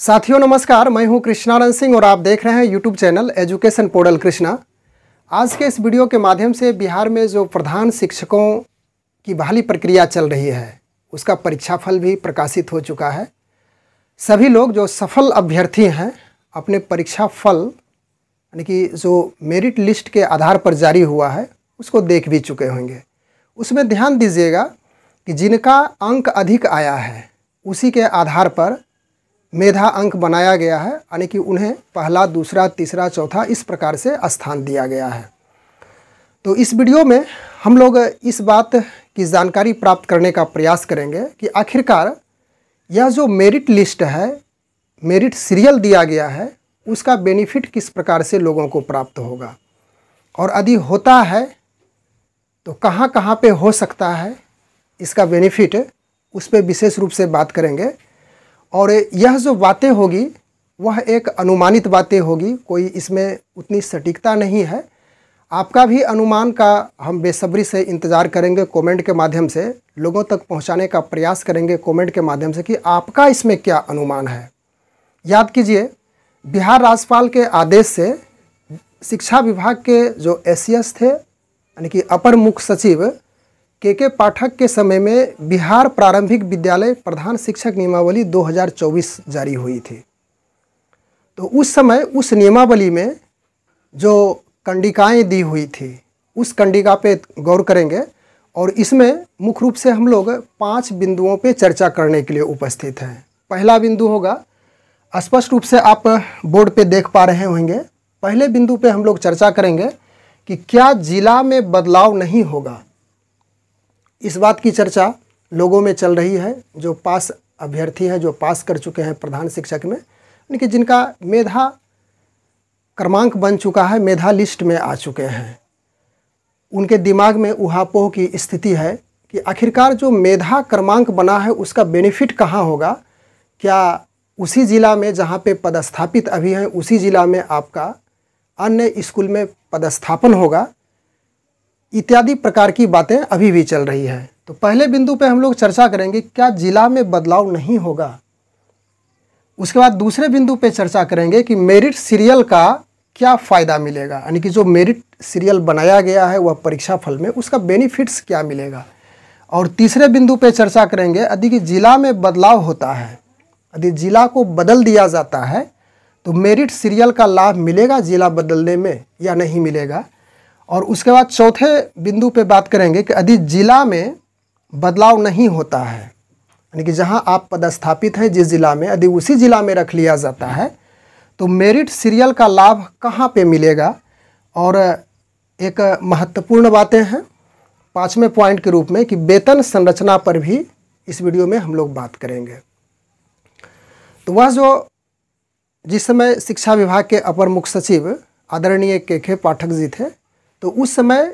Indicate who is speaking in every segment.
Speaker 1: साथियों नमस्कार, मैं हूं कृष्णानंद सिंह और आप देख रहे हैं YouTube channel education portal Krishna. आज के इस वीडियो के माध्यम से बिहार में जो प्रधान शिक्षकों की बहाली प्रक्रिया चल रही है उसका परीक्षा फल भी प्रकाशित हो चुका है। सभी लोग जो सफल अभ्यर्थी हैं अपने परीक्षा फल यानी कि जो मेरिट लिस्ट के आधार पर जारी हुआ है उसको देख भी चुके होंगे। उसमें ध्यान दीजिएगा कि जिनका अंक अधिक आया है उसी के आधार पर मेधा अंक बनाया गया है, यानी कि उन्हें पहला, दूसरा, तीसरा, चौथा इस प्रकार से स्थान दिया गया है। तो इस वीडियो में हम लोग इस बात की जानकारी प्राप्त करने का प्रयास करेंगे कि आखिरकार यह जो मेरिट लिस्ट है, मेरिट सीरियल दिया गया है, उसका बेनिफिट किस प्रकार से लोगों को प्राप्त होगा और यदि होता है तो कहाँ कहाँ पे हो सकता है इसका बेनिफिट, उस पर विशेष रूप से बात करेंगे। और यह जो बातें होगी वह एक अनुमानित बातें होगी, कोई इसमें उतनी सटीकता नहीं है। आपका भी अनुमान का हम बेसब्री से इंतज़ार करेंगे, कमेंट के माध्यम से लोगों तक पहुंचाने का प्रयास करेंगे कमेंट के माध्यम से कि आपका इसमें क्या अनुमान है। याद कीजिए, बिहार राज्यपाल के आदेश से शिक्षा विभाग के जो एसीएस थे यानी कि अपर मुख्य सचिव के पाठक के समय में बिहार प्रारंभिक विद्यालय प्रधान शिक्षक नियमावली 2024 जारी हुई थी। तो उस समय उस नियमावली में जो कंडिकाएं दी हुई थी उस कंडिका पे गौर करेंगे और इसमें मुख्य रूप से हम लोग 5 बिंदुओं पे चर्चा करने के लिए उपस्थित हैं। पहला बिंदु होगा, स्पष्ट रूप से आप बोर्ड पे देख पा रहे होंगे, पहले बिंदु पे हम लोग चर्चा करेंगे कि क्या जिला में बदलाव नहीं होगा। इस बात की चर्चा लोगों में चल रही है, जो पास अभ्यर्थी हैं, जो पास कर चुके हैं प्रधान शिक्षक में, यानी कि जिनका मेधा क्रमांक बन चुका है, मेधा लिस्ट में आ चुके हैं, उनके दिमाग में उहापोह की स्थिति है कि आखिरकार जो मेधा क्रमांक बना है उसका बेनिफिट कहाँ होगा। क्या उसी ज़िला में जहाँ पे पदस्थापित अभी हैं उसी ज़िला में आपका अन्य स्कूल में पदस्थापन होगा, इत्यादि प्रकार की बातें अभी भी चल रही है। तो पहले बिंदु पे हम लोग चर्चा करेंगे क्या जिला में बदलाव नहीं होगा। उसके बाद दूसरे बिंदु पे चर्चा करेंगे कि मेरिट सीरियल का क्या फ़ायदा मिलेगा, यानी कि जो मेरिट सीरियल बनाया गया है वह परीक्षा फल में उसका बेनिफिट्स क्या मिलेगा। और तीसरे बिंदु पे चर्चा करेंगे यदि कि जिला में बदलाव होता है, यदि जिला को बदल दिया जाता है तो मेरिट सीरियल का लाभ मिलेगा जिला बदलने में या नहीं मिलेगा। और उसके बाद चौथे बिंदु पे बात करेंगे कि यदि जिला में बदलाव नहीं होता है, यानी कि जहां आप पदस्थापित हैं जिस ज़िला में, यदि उसी ज़िला में रख लिया जाता है तो मेरिट सीरियल का लाभ कहां पे मिलेगा। और एक महत्वपूर्ण बातें हैं 5वें पॉइंट के रूप में कि वेतन संरचना पर भी इस वीडियो में हम लोग बात करेंगे। तो वह जो जिस समय शिक्षा विभाग के अपर मुख्य सचिव आदरणीय के पाठक जी थे, तो उस समय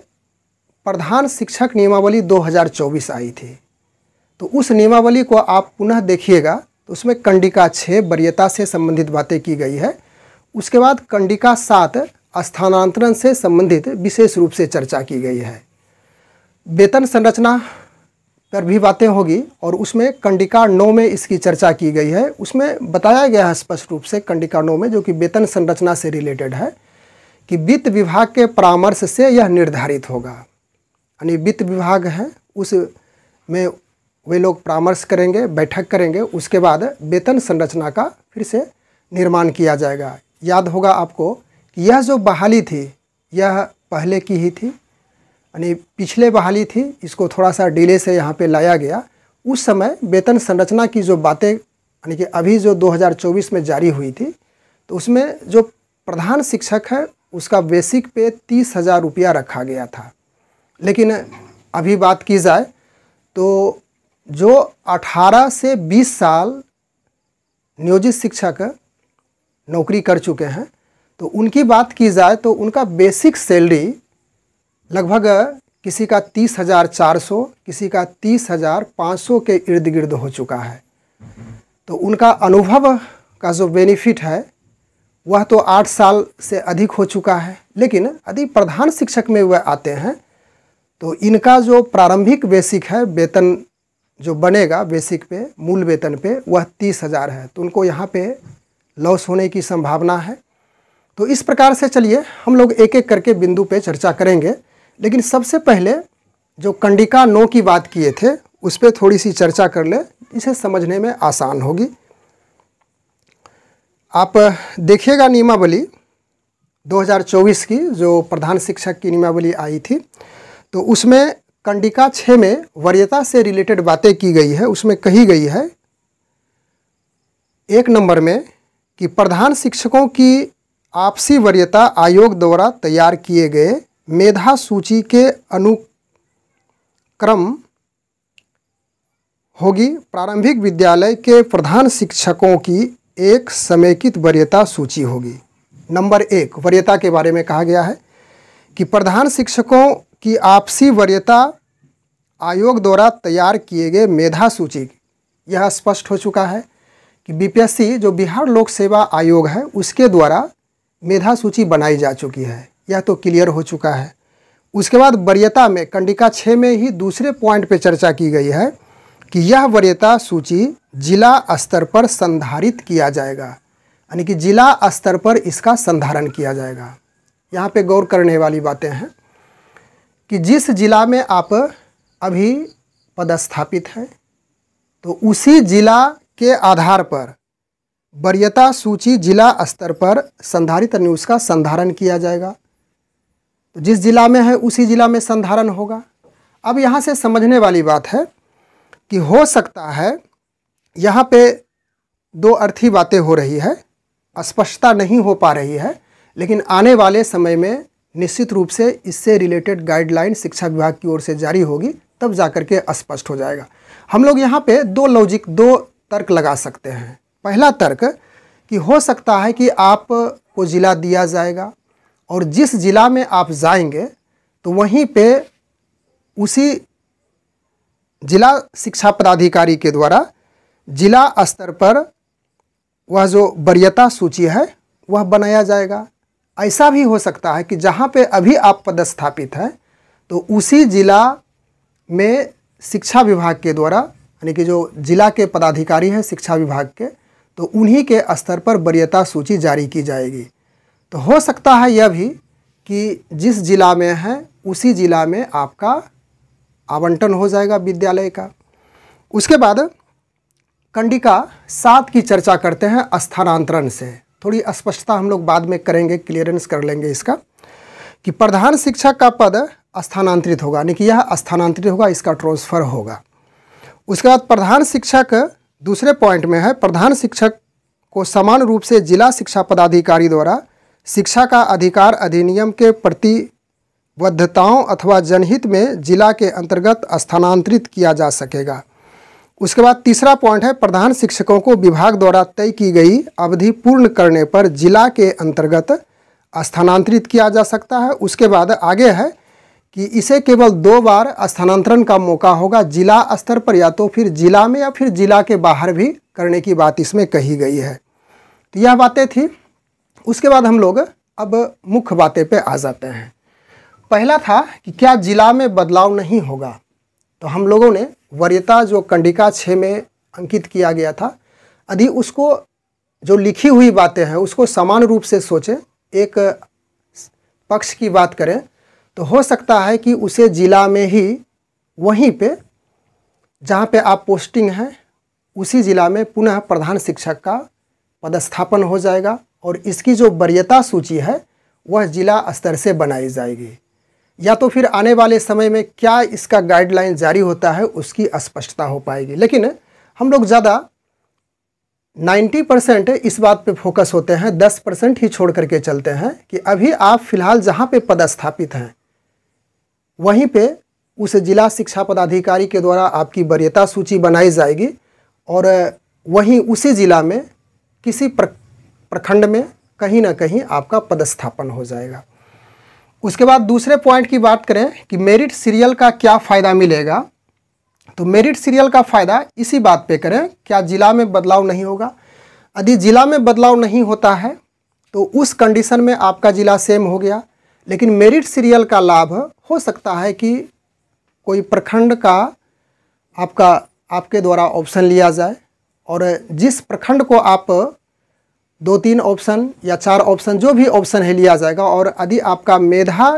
Speaker 1: प्रधान शिक्षक नियमावली 2024 आई थी। तो उस नियमावली को आप पुनः देखिएगा तो उसमें कंडिका 6 वरीयता से संबंधित बातें की गई है। उसके बाद कंडिका 7 स्थानांतरण से संबंधित विशेष रूप से चर्चा की गई है। वेतन संरचना पर भी बातें होगी और उसमें कंडिका 9 में इसकी चर्चा की गई है। उसमें बताया गया है स्पष्ट रूप से कंडिका 9 में, जो कि वेतन संरचना से रिलेटेड है, कि वित्त विभाग के परामर्श से यह निर्धारित होगा। यानी वित्त विभाग है उस में वे लोग परामर्श करेंगे, बैठक करेंगे, उसके बाद वेतन संरचना का फिर से निर्माण किया जाएगा। याद होगा आपको कि यह जो बहाली थी यह पहले की ही थी, यानी पिछले बहाली थी, इसको थोड़ा सा डिले से यहाँ पे लाया गया। उस समय वेतन संरचना की जो बातें यानी कि अभी जो 2024 में जारी हुई थी, तो उसमें जो प्रधान शिक्षक है उसका बेसिक पे 30,000 रुपया रखा गया था। लेकिन अभी बात की जाए तो जो 18 से 20 साल नियोजित शिक्षक नौकरी कर चुके हैं, तो उनकी बात की जाए तो उनका बेसिक सैलरी लगभग किसी का 30,400, किसी का 30,500 के इर्द गिर्द हो चुका है। तो उनका अनुभव का जो बेनिफिट है वह तो 8 साल से अधिक हो चुका है। लेकिन यदि प्रधान शिक्षक में वह आते हैं तो इनका जो प्रारंभिक बेसिक है, वेतन जो बनेगा बेसिक पे, मूल वेतन पे, वह 30,000 है। तो उनको यहाँ पे लॉस होने की संभावना है। तो इस प्रकार से चलिए हम लोग एक एक करके बिंदु पे चर्चा करेंगे, लेकिन सबसे पहले जो कंडिका 9 की बात किए थे उस पर थोड़ी सी चर्चा कर ले, इसे समझने में आसान होगी। आप देखिएगा नियमावली 2024 की जो प्रधान शिक्षक की नियमावली आई थी, तो उसमें कंडिका 6 में वरीयता से रिलेटेड बातें की गई है। उसमें कही गई है 1 नंबर में कि प्रधान शिक्षकों की आपसी वरीयता आयोग द्वारा तैयार किए गए मेधा सूची के अनुक्रम होगी। प्रारंभिक विद्यालय के प्रधान शिक्षकों की एक समेकित वरीयता सूची होगी। नंबर 1 वरीयता के बारे में कहा गया है कि प्रधान शिक्षकों की आपसी वरीयता आयोग द्वारा तैयार किए गए मेधा सूची, यह स्पष्ट हो चुका है कि बीपीएससी जो बिहार लोक सेवा आयोग है उसके द्वारा मेधा सूची बनाई जा चुकी है, यह तो क्लियर हो चुका है। उसके बाद वरीयता में कंडिका 6 में ही दूसरे पॉइंट पे चर्चा की गई है कि यह वरीयता सूची जिला स्तर पर संधारित किया जाएगा, यानी कि जिला स्तर पर इसका संधारण किया जाएगा। यहाँ पे गौर करने वाली बातें हैं कि जिस जिला में आप अभी पदस्थापित हैं तो उसी जिला के आधार पर वरीयता सूची जिला स्तर पर संधारित, यानी उसका संधारण किया जाएगा। तो जिस जिला में है उसी जिला में संधारण होगा। अब यहाँ से समझने वाली बात है कि हो सकता है यहाँ पे दो अर्थी बातें हो रही है, स्पष्टता नहीं हो पा रही है, लेकिन आने वाले समय में निश्चित रूप से इससे रिलेटेड गाइडलाइन शिक्षा विभाग की ओर से जारी होगी, तब जाकर के स्पष्ट हो जाएगा। हम लोग यहाँ पे दो तर्क लगा सकते हैं। पहला तर्क कि हो सकता है कि आपको ज़िला दिया जाएगा और जिस ज़िला में आप जाएंगे तो वहीं पे उसी जिला शिक्षा पदाधिकारी के द्वारा जिला स्तर पर वह जो वरीयता सूची है वह बनाया जाएगा। ऐसा भी हो सकता है कि जहाँ पे अभी आप पदस्थापित हैं तो उसी जिला में शिक्षा विभाग के द्वारा, यानी कि जो जिला के पदाधिकारी हैं शिक्षा विभाग के, तो उन्हीं के स्तर पर वरीयता सूची जारी की जाएगी। तो हो सकता है यह भी कि जिस जिला में है उसी जिला में आपका आवंटन हो जाएगा विद्यालय का। उसके बाद कंडिका 7 की चर्चा करते हैं स्थानांतरण से। थोड़ी स्पष्टता हम लोग बाद में करेंगे, क्लियरेंस कर लेंगे इसका, कि प्रधान शिक्षक का पद स्थानांतरित होगा, यानी कि यह स्थानांतरित होगा, इसका ट्रांसफ़र होगा। उसके बाद प्रधान शिक्षक दूसरे पॉइंट में है, प्रधान शिक्षक को समान रूप से जिला शिक्षा पदाधिकारी द्वारा शिक्षा का अधिकार अधिनियम के प्रतिबद्धताओं अथवा जनहित में जिला के अंतर्गत स्थानांतरित किया जा सकेगा। उसके बाद तीसरा पॉइंट है, प्रधान शिक्षकों को विभाग द्वारा तय की गई अवधि पूर्ण करने पर जिला के अंतर्गत स्थानांतरित किया जा सकता है। उसके बाद आगे है कि इसे केवल 2 बार स्थानांतरण का मौका होगा, जिला स्तर पर या तो फिर जिला में या फिर जिला के बाहर भी करने की बात इसमें कही गई है। तो यह बातें थी। उसके बाद हम लोग अब मुख्य बातें पे आ जाते हैं। पहला था कि क्या जिला में बदलाव नहीं होगा, तो हम लोगों ने वरीयता जो कंडिका 6 में अंकित किया गया था, यदि उसको जो लिखी हुई बातें हैं उसको समान रूप से सोचें, एक पक्ष की बात करें तो हो सकता है कि उसे जिला में ही वहीं पे जहाँ पे आप पोस्टिंग हैं उसी जिला में पुनः प्रधान शिक्षक का पदस्थापन हो जाएगा और इसकी जो वरीयता सूची है वह जिला स्तर से बनाई जाएगी। या तो फिर आने वाले समय में क्या इसका गाइडलाइन जारी होता है उसकी स्पष्टता हो पाएगी। लेकिन हम लोग ज़्यादा 90% इस बात पे फोकस होते हैं, 10% ही छोड़ करके चलते हैं कि अभी आप फिलहाल जहाँ पे पदस्थापित हैं वहीं पे उस जिला शिक्षा पदाधिकारी के द्वारा आपकी वरीयता सूची बनाई जाएगी और वहीं उसी ज़िला में किसी प्रखंड में कहीं ना कहीं आपका पदस्थापन हो जाएगा। उसके बाद दूसरे पॉइंट की बात करें कि मेरिट सीरियल का क्या फ़ायदा मिलेगा, तो मेरिट सीरियल का फ़ायदा इसी बात पे करें, क्या ज़िला में बदलाव नहीं होगा। यदि ज़िला में बदलाव नहीं होता है तो उस कंडीशन में आपका ज़िला सेम हो गया, लेकिन मेरिट सीरियल का लाभ हो सकता है कि कोई प्रखंड का आपके द्वारा ऑप्शन लिया जाए और जिस प्रखंड को आप 2-3 ऑप्शन या 4 ऑप्शन जो भी ऑप्शन है लिया जाएगा। और यदि आपका मेधा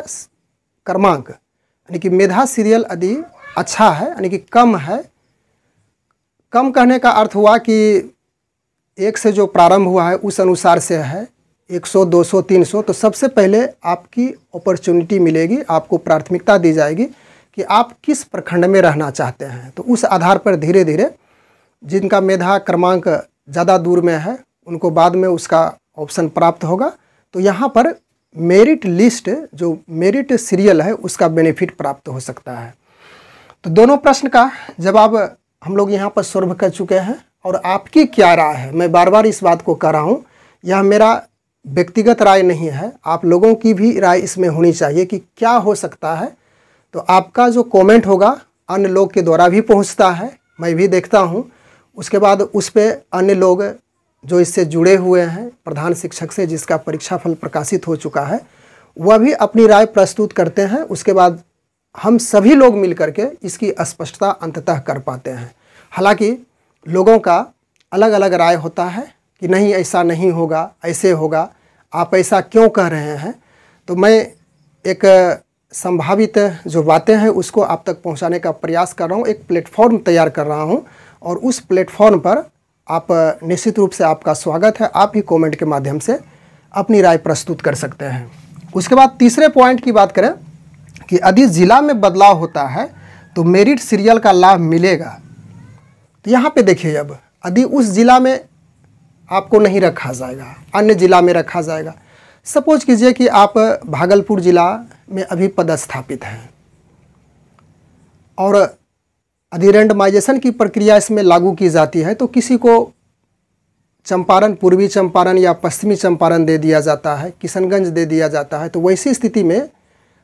Speaker 1: क्रमांक यानी कि मेधा सीरियल यदि अच्छा है यानी कि कम है, कम कहने का अर्थ हुआ कि 1 से जो प्रारंभ हुआ है उस अनुसार से है 100, 200, 300, तो सबसे पहले आपकी अपॉर्चुनिटी मिलेगी, आपको प्राथमिकता दी जाएगी कि आप किस प्रखंड में रहना चाहते हैं। तो उस आधार पर धीरे धीरे जिनका मेधा क्रमांक ज़्यादा दूर में है उनको बाद में उसका ऑप्शन प्राप्त होगा। तो यहाँ पर मेरिट लिस्ट जो मेरिट सीरियल है उसका बेनिफिट प्राप्त हो सकता है। तो दोनों प्रश्न का जवाब हम लोग यहाँ पर सॉल्व कर चुके हैं। और आपकी क्या राय है, मैं बार बार इस बात को कह रहा हूँ, यह मेरा व्यक्तिगत राय नहीं है, आप लोगों की भी राय इसमें होनी चाहिए कि क्या हो सकता है। तो आपका जो कमेंट होगा अन्य लोग के द्वारा भी पहुँचता है, मैं भी देखता हूँ, उसके बाद उस पर अन्य लोग जो इससे जुड़े हुए हैं प्रधान शिक्षक से जिसका परीक्षा फल प्रकाशित हो चुका है वह भी अपनी राय प्रस्तुत करते हैं। उसके बाद हम सभी लोग मिल करके इसकी स्पष्टता अंततः कर पाते हैं। हालांकि लोगों का अलग अलग राय होता है कि नहीं ऐसा नहीं होगा, ऐसे होगा, आप ऐसा क्यों कह रहे हैं। तो मैं एक संभावित जो बातें हैं उसको आप तक पहुंचाने का प्रयास कर रहा हूं, एक प्लेटफॉर्म तैयार कर रहा हूं और उस प्लेटफॉर्म पर आप निश्चित रूप से आपका स्वागत है, आप ही कमेंट के माध्यम से अपनी राय प्रस्तुत कर सकते हैं। उसके बाद तीसरे पॉइंट की बात करें कि यदि ज़िला में बदलाव होता है तो मेरिट सीरियल का लाभ मिलेगा। तो यहाँ पे देखिए, अब यदि उस ज़िला में आपको नहीं रखा जाएगा, अन्य ज़िला में रखा जाएगा, सपोज कीजिए कि आप भागलपुर ज़िला में अभी पदस्थापित हैं और यदि रेंडमाइजेशन की प्रक्रिया इसमें लागू की जाती है तो किसी को चंपारण, पूर्वी चंपारण या पश्चिमी चंपारण दे दिया जाता है, किशनगंज दे दिया जाता है। तो वैसी स्थिति में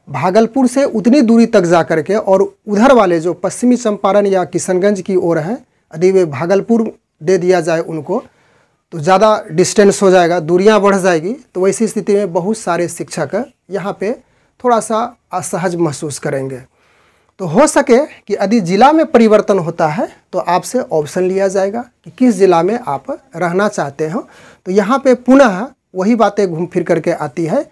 Speaker 1: भागलपुर से उतनी दूरी तक जा कर के और उधर वाले जो पश्चिमी चंपारण या किशनगंज की ओर हैं यदि वे भागलपुर दे दिया जाए उनको तो ज़्यादा डिस्टेंस हो जाएगा, दूरियां बढ़ जाएगी। तो वैसी स्थिति में बहुत सारे शिक्षक यहाँ पे थोड़ा सा असहज महसूस करेंगे। तो हो सके कि यदि ज़िला में परिवर्तन होता है तो आपसे ऑप्शन लिया जाएगा कि किस ज़िला में आप रहना चाहते हो। तो यहाँ पे पुनः वही बातें घूम फिर करके आती है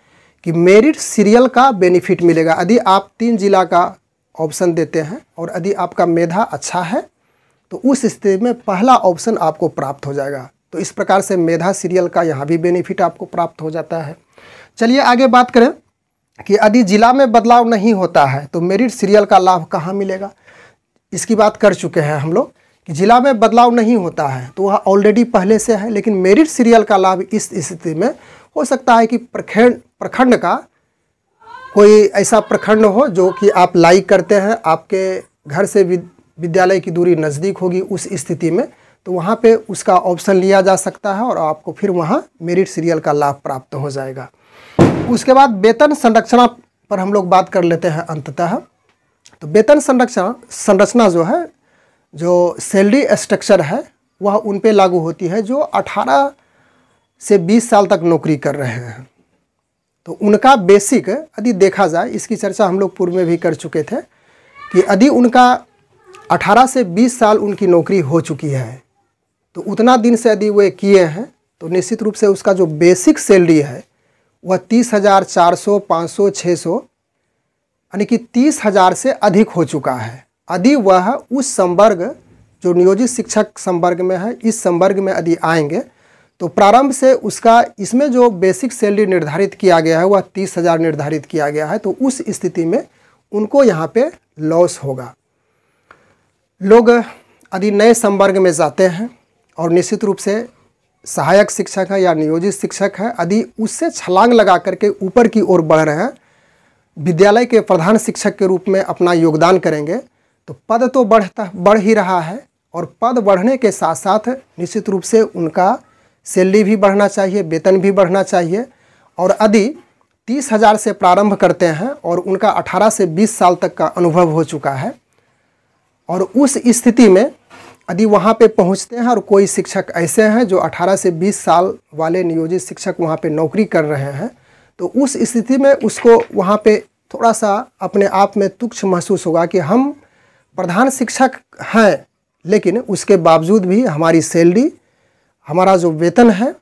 Speaker 1: कि मेरिट सीरियल का बेनिफिट मिलेगा। यदि आप 3 ज़िला का ऑप्शन देते हैं और यदि आपका मेधा अच्छा है तो उस स्थिति में पहला ऑप्शन आपको प्राप्त हो जाएगा। तो इस प्रकार से मेधा सीरियल का यहाँ भी बेनिफिट आपको प्राप्त हो जाता है। चलिए आगे बात करें कि यदि ज़िला में बदलाव नहीं होता है तो मेरिट सीरियल का लाभ कहाँ मिलेगा। इसकी बात कर चुके हैं हम लोग कि ज़िला में बदलाव नहीं होता है तो वह ऑलरेडी पहले से है, लेकिन मेरिट सीरियल का लाभ इस स्थिति में हो सकता है कि प्रखंड का कोई ऐसा प्रखंड हो जो कि आप लाइक करते हैं, आपके घर से विद्यालय की दूरी नज़दीक होगी, उस स्थिति में तो वहाँ पे उसका ऑप्शन लिया जा सकता है और आपको फिर वहाँ मेरिट सीरियल का लाभ प्राप्त हो जाएगा। उसके बाद वेतन संरचना पर हम लोग बात कर लेते हैं अंततः। तो वेतन संरचना जो है, जो सैलरी स्ट्रक्चर है वह उन पे लागू होती है जो 18 से 20 साल तक नौकरी कर रहे हैं। तो उनका बेसिक यदि देखा जाए, इसकी चर्चा हम लोग पूर्व में भी कर चुके थे कि यदि उनका 18 से 20 साल उनकी नौकरी हो चुकी है तो उतना दिन से यदि वे किए हैं तो निश्चित रूप से उसका जो बेसिक सैलरी है वह 30,000, 400, 500, 600 यानी कि 30,000 से अधिक हो चुका है। यदि वह उस संवर्ग जो नियोजित शिक्षक संवर्ग में है, इस संवर्ग में यदि आएंगे तो प्रारंभ से उसका इसमें जो बेसिक सैलरी निर्धारित किया गया है वह 30,000 निर्धारित किया गया है। तो उस स्थिति में उनको यहाँ पे लॉस होगा। लोग यदि नए संवर्ग में जाते हैं और निश्चित रूप से सहायक शिक्षक है या नियोजित शिक्षक है, यदि उससे छलांग लगा करके ऊपर की ओर बढ़ रहे हैं, विद्यालय के प्रधान शिक्षक के रूप में अपना योगदान करेंगे तो पद तो बढ़ ही रहा है और पद बढ़ने के साथ साथ निश्चित रूप से उनका सैलरी भी बढ़ना चाहिए, वेतन भी बढ़ना चाहिए। और यदि 30,000 से प्रारंभ करते हैं और उनका 18 से 20 साल तक का अनुभव हो चुका है और उस स्थिति में यदि वहाँ पे पहुँचते हैं और कोई शिक्षक ऐसे हैं जो 18 से 20 साल वाले नियोजित शिक्षक वहाँ पे नौकरी कर रहे हैं तो उस स्थिति में उसको वहाँ पे थोड़ा सा अपने आप में तुच्छ महसूस होगा कि हम प्रधान शिक्षक हैं लेकिन उसके बावजूद भी हमारी सैलरी, हमारा जो वेतन है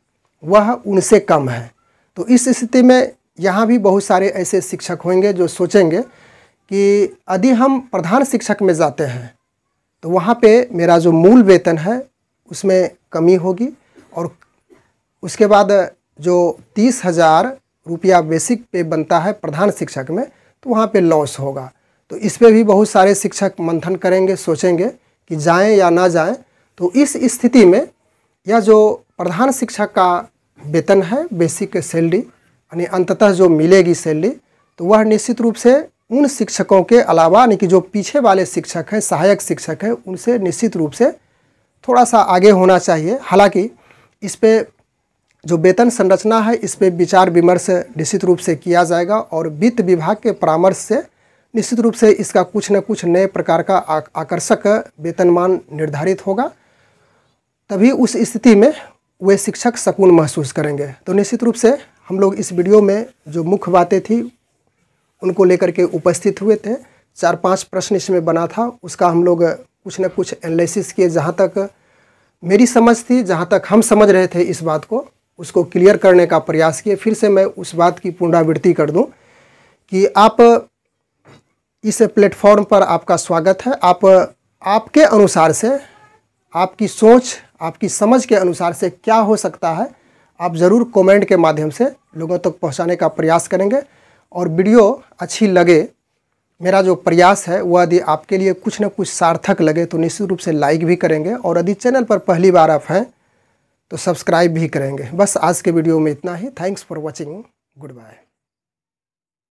Speaker 1: वह उनसे कम है। तो इस स्थिति में यहाँ भी बहुत सारे ऐसे शिक्षक होंगे जो सोचेंगे कि यदि हम प्रधान शिक्षक में जाते हैं तो वहाँ पे मेरा जो मूल वेतन है उसमें कमी होगी, और उसके बाद जो 30,000 रुपया बेसिक पे बनता है प्रधान शिक्षक में, तो वहाँ पे लॉस होगा। तो इस पे भी बहुत सारे शिक्षक मंथन करेंगे, सोचेंगे कि जाएं या ना जाएं। तो इस स्थिति में यह जो प्रधान शिक्षक का वेतन है, बेसिक सैलरी, यानी अंततः जो मिलेगी सैलरी, तो वह निश्चित रूप से उन शिक्षकों के अलावा, यानी कि जो पीछे वाले शिक्षक हैं, सहायक शिक्षक हैं, उनसे निश्चित रूप से थोड़ा सा आगे होना चाहिए। हालांकि इस पे जो वेतन संरचना है इस पे विचार विमर्श निश्चित रूप से किया जाएगा, और वित्त विभाग के परामर्श से निश्चित रूप से इसका कुछ न कुछ नए प्रकार का आकर्षक वेतनमान निर्धारित होगा। तभी उस स्थिति में वे शिक्षक सुकून महसूस करेंगे। तो निश्चित रूप से हम लोग इस वीडियो में जो मुख्य बातें थी उनको लेकर के उपस्थित हुए थे। 4-5 प्रश्न इसमें बना था, उसका हम लोग कुछ न कुछ एनालिसिस किए। जहाँ तक मेरी समझ थी, जहाँ तक हम समझ रहे थे इस बात को, उसको क्लियर करने का प्रयास किए। फिर से मैं उस बात की पुनरावृत्ति कर दूं कि आप इस प्लेटफॉर्म पर आपका स्वागत है। आप आपके अनुसार से, आपकी सोच, आपकी समझ के अनुसार से क्या हो सकता है, आप ज़रूर कमेंट के माध्यम से लोगों तक पहुंचाने का प्रयास करेंगे। और वीडियो अच्छी लगे, मेरा जो प्रयास है वह यदि आपके लिए कुछ न कुछ सार्थक लगे तो निश्चित रूप से लाइक भी करेंगे, और यदि चैनल पर पहली बार आप हैं तो सब्सक्राइब भी करेंगे। बस आज के वीडियो में इतना ही। Thanks for watching. Good bye.